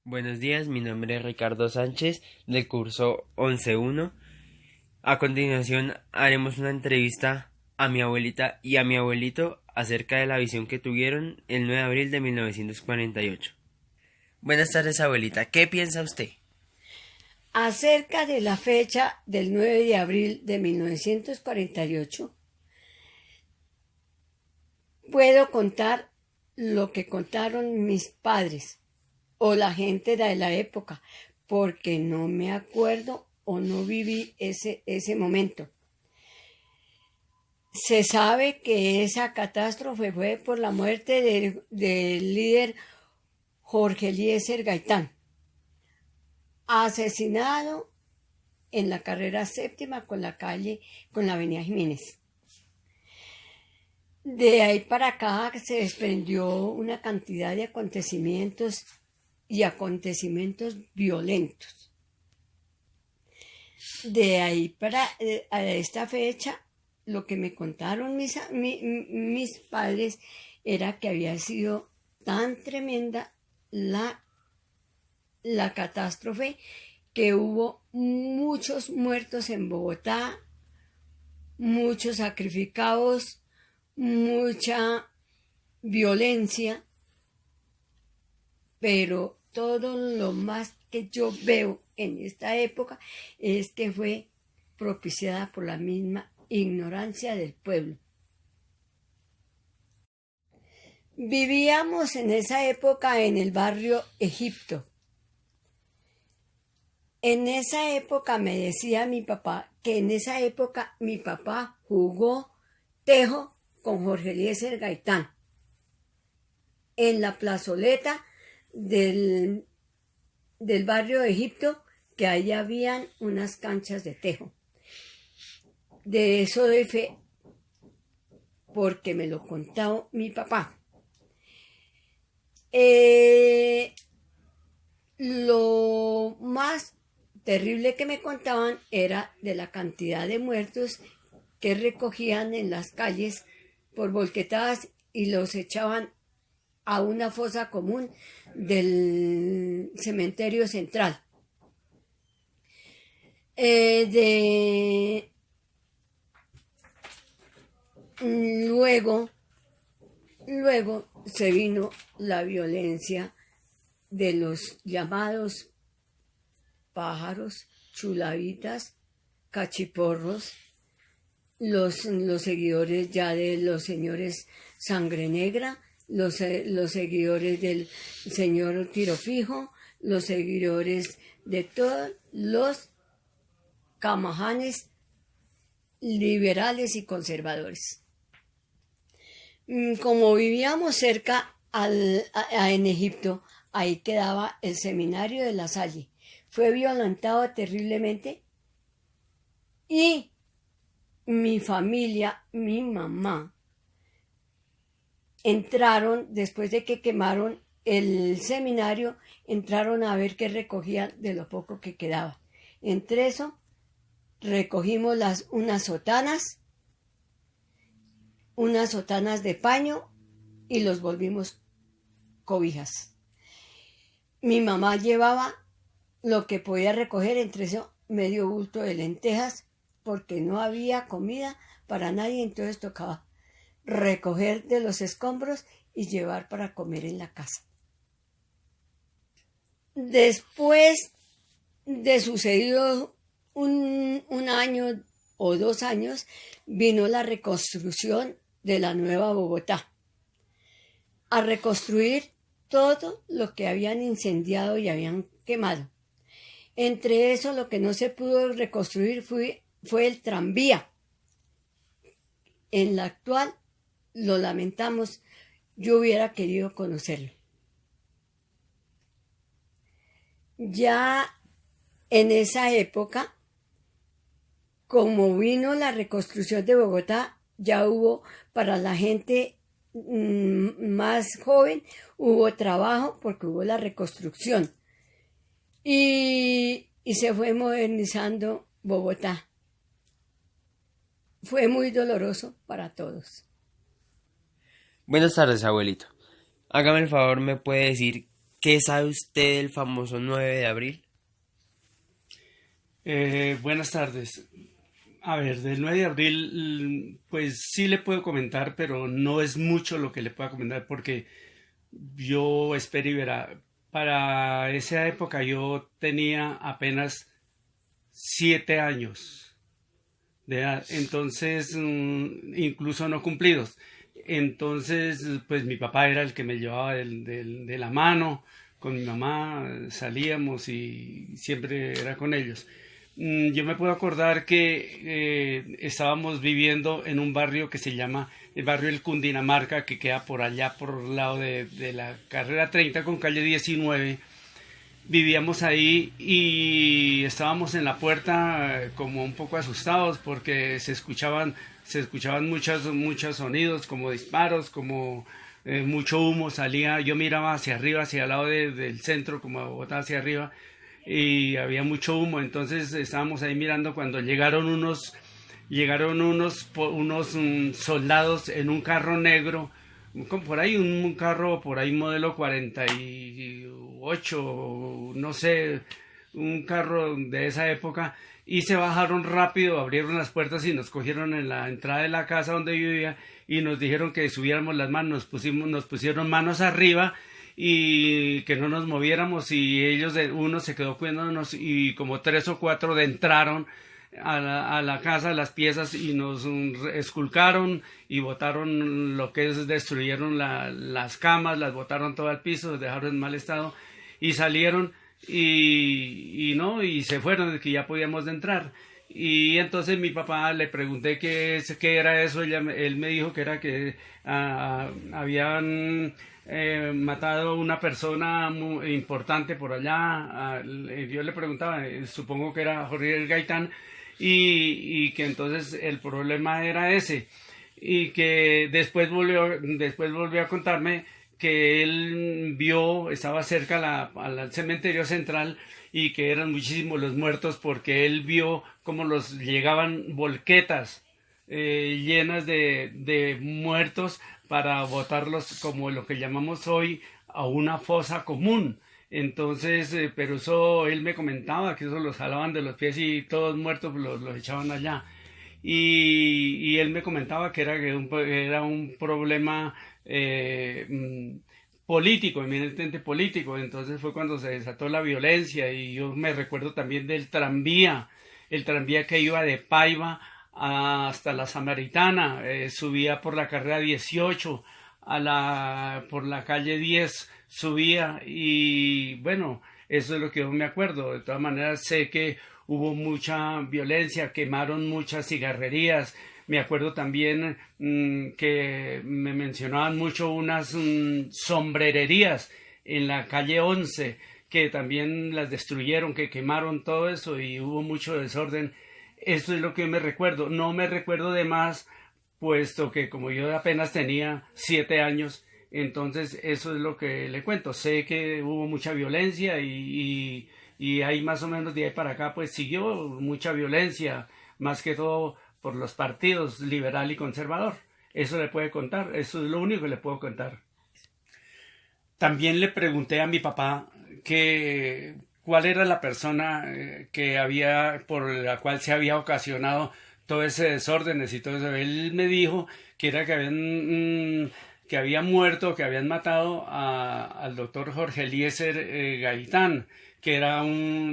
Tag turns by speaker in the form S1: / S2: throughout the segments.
S1: Buenos días, mi nombre es Ricardo Sánchez del curso 11.1. A continuación haremos una entrevista a mi abuelita y a mi abuelito acerca de la visión que tuvieron el 9 de abril de 1948. Buenas tardes, abuelita. ¿Qué piensa usted?
S2: Acerca de la fecha del 9 de abril de 1948, puedo contar lo que contaron mis padres o la gente de la época, porque no me acuerdo o no viví ese momento. Se sabe que esa catástrofe fue por la muerte del líder Jorge Eliezer Gaitán, asesinado en la carrera séptima con la avenida Jiménez. De ahí para acá se desprendió una cantidad de acontecimientos y acontecimientos violentos. De ahí para a esta fecha, lo que me contaron mis padres era que había sido tan tremenda la catástrofe que hubo muchos muertos en Bogotá, muchos sacrificados, mucha violencia, pero todo lo más que yo veo en esta época es que fue propiciada por la misma ignorancia del pueblo. Vivíamos en esa época en el barrio Egipto. En esa época me decía mi papá que en esa época mi papá jugó tejo con Jorge Eliezer Gaitán en la plazoleta del barrio de Egipto, que ahí habían unas canchas de tejo. De eso doy fe porque me lo contó mi papá. Lo más terrible que me contaban era de la cantidad de muertos que recogían en las calles por volquetadas y los echaban a una fosa común del cementerio central. Luego se vino la violencia de los llamados pájaros, chulavitas, cachiporros, los seguidores ya de los señores Sangre Negra, los seguidores del señor Tiro Fijo, los seguidores de todos los camajanes liberales y conservadores. Como vivíamos cerca en Egipto, ahí quedaba el seminario de La Salle. Fue violentado terriblemente y mi familia, mi mamá, entraron, después de que quemaron el seminario, entraron a ver qué recogían de lo poco que quedaba. Entre eso, recogimos unas sotanas de paño y los volvimos cobijas. Mi mamá llevaba lo que podía recoger, entre eso medio bulto de lentejas, porque no había comida para nadie, entonces tocaba recoger de los escombros y llevar para comer en la casa. Después de sucedido un año o 2 años, vino la reconstrucción de la Nueva Bogotá, a reconstruir todo lo que habían incendiado y habían quemado. Entre eso, lo que no se pudo reconstruir fue el tranvía. En la actual, lo lamentamos, yo hubiera querido conocerlo. Ya en esa época, como vino la reconstrucción de Bogotá, ya hubo para la gente más joven, hubo trabajo porque hubo la reconstrucción y se fue modernizando Bogotá. Fue muy doloroso para todos.
S1: Buenas tardes, abuelito. Hágame el favor, ¿me puede decir ¿Qué sabe usted del famoso 9 de abril?
S3: Buenas tardes. A ver, del 9 de abril, pues sí le puedo comentar, pero no es mucho lo que le pueda comentar porque yo espero y verá. Para esa época yo tenía apenas 7 años de edad, entonces incluso no cumplidos. Entonces, pues mi papá era el que me llevaba de la mano, con mi mamá salíamos y siempre era con ellos. Yo me puedo acordar que estábamos viviendo en un barrio que se llama el barrio El Cundinamarca, que queda por allá por el lado de la carrera 30 con calle 19. Vivíamos ahí y estábamos en la puerta como un poco asustados porque se escuchaban muchos sonidos como disparos, como mucho humo salía. Yo miraba hacia arriba, hacia el lado del centro, como a Bogotá hacia arriba, y había mucho humo. Entonces estábamos ahí mirando cuando llegaron unos soldados en un carro negro, como por ahí un carro por ahí modelo 48, no sé, un carro de esa época, y se bajaron rápido, abrieron las puertas y nos cogieron en la entrada de la casa donde vivía y nos dijeron que subiéramos las manos, nos pusieron manos arriba y que no nos moviéramos, y uno se quedó cuidándonos y como 3 o 4 entraron a la casa, las piezas, y nos esculcaron y botaron lo que es, destruyeron las camas, las botaron todo al piso, las dejaron en mal estado y salieron y no, y se fueron, que ya podíamos entrar. Y entonces mi papá le pregunté qué era eso. Él me dijo que era que habían matado a una persona muy importante por allá. Yo le preguntaba, supongo que era Jorge Gaitán, y que entonces el problema era ese, y que después volvió a contarme que él estaba cerca al cementerio central, y que eran muchísimos los muertos porque él vio cómo los llegaban volquetas llenas de muertos para botarlos, como lo que llamamos hoy, a una fosa común. Entonces, pero eso él me comentaba que eso los jalaban de los pies y todos muertos los echaban allá. Y él me comentaba que era un problema político, eminentemente político. Entonces fue cuando se desató la violencia, y yo me recuerdo también del tranvía, el tranvía que iba de Paiva hasta la Samaritana, subía por la carrera 18 por la calle 10, subía, y bueno, eso es lo que yo me acuerdo. De todas maneras sé que hubo mucha violencia, quemaron muchas cigarrerías. Me acuerdo también que me mencionaban mucho unas sombrererías en la calle 11, que también las destruyeron, que quemaron todo eso y hubo mucho desorden. Eso es lo que me recuerdo. No me recuerdo de más, puesto que como yo apenas tenía 7 años, entonces eso es lo que le cuento. Sé que hubo mucha violencia y ahí más o menos de ahí para acá pues siguió mucha violencia, más que todo por los partidos liberal y conservador. Eso le puede contar, eso es lo único que le puedo contar. También le pregunté a mi papá cuál era la persona por la cual se había ocasionado todo ese desórdenes y todo eso. Él me dijo que era que había muerto, que habían matado al doctor Jorge Eliezer Gaitán, que era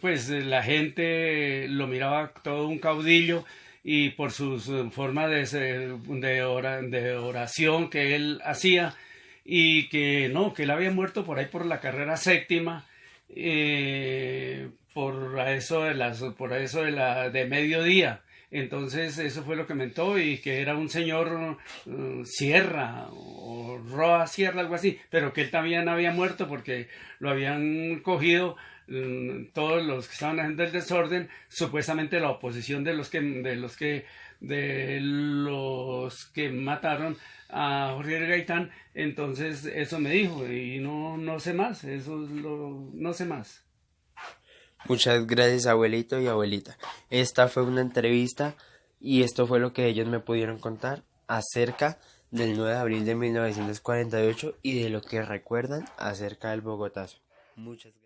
S3: pues la gente lo miraba todo un caudillo, y por sus formas de oración que él hacía, y que no, que él había muerto por ahí por la carrera séptima, por eso de mediodía. Entonces eso fue lo que mentó, y que era un señor Sierra o Roa Sierra, algo así, pero que él también había muerto porque lo habían cogido todos los que estaban haciendo el desorden, supuestamente la oposición de los que mataron a Jorge Gaitán. Entonces eso me dijo, y no sé más, no sé más.
S1: Muchas gracias, abuelito y abuelita. Esta fue una entrevista y esto fue lo que ellos me pudieron contar acerca del 9 de abril de 1948 y de lo que recuerdan acerca del Bogotazo. Muchas gracias.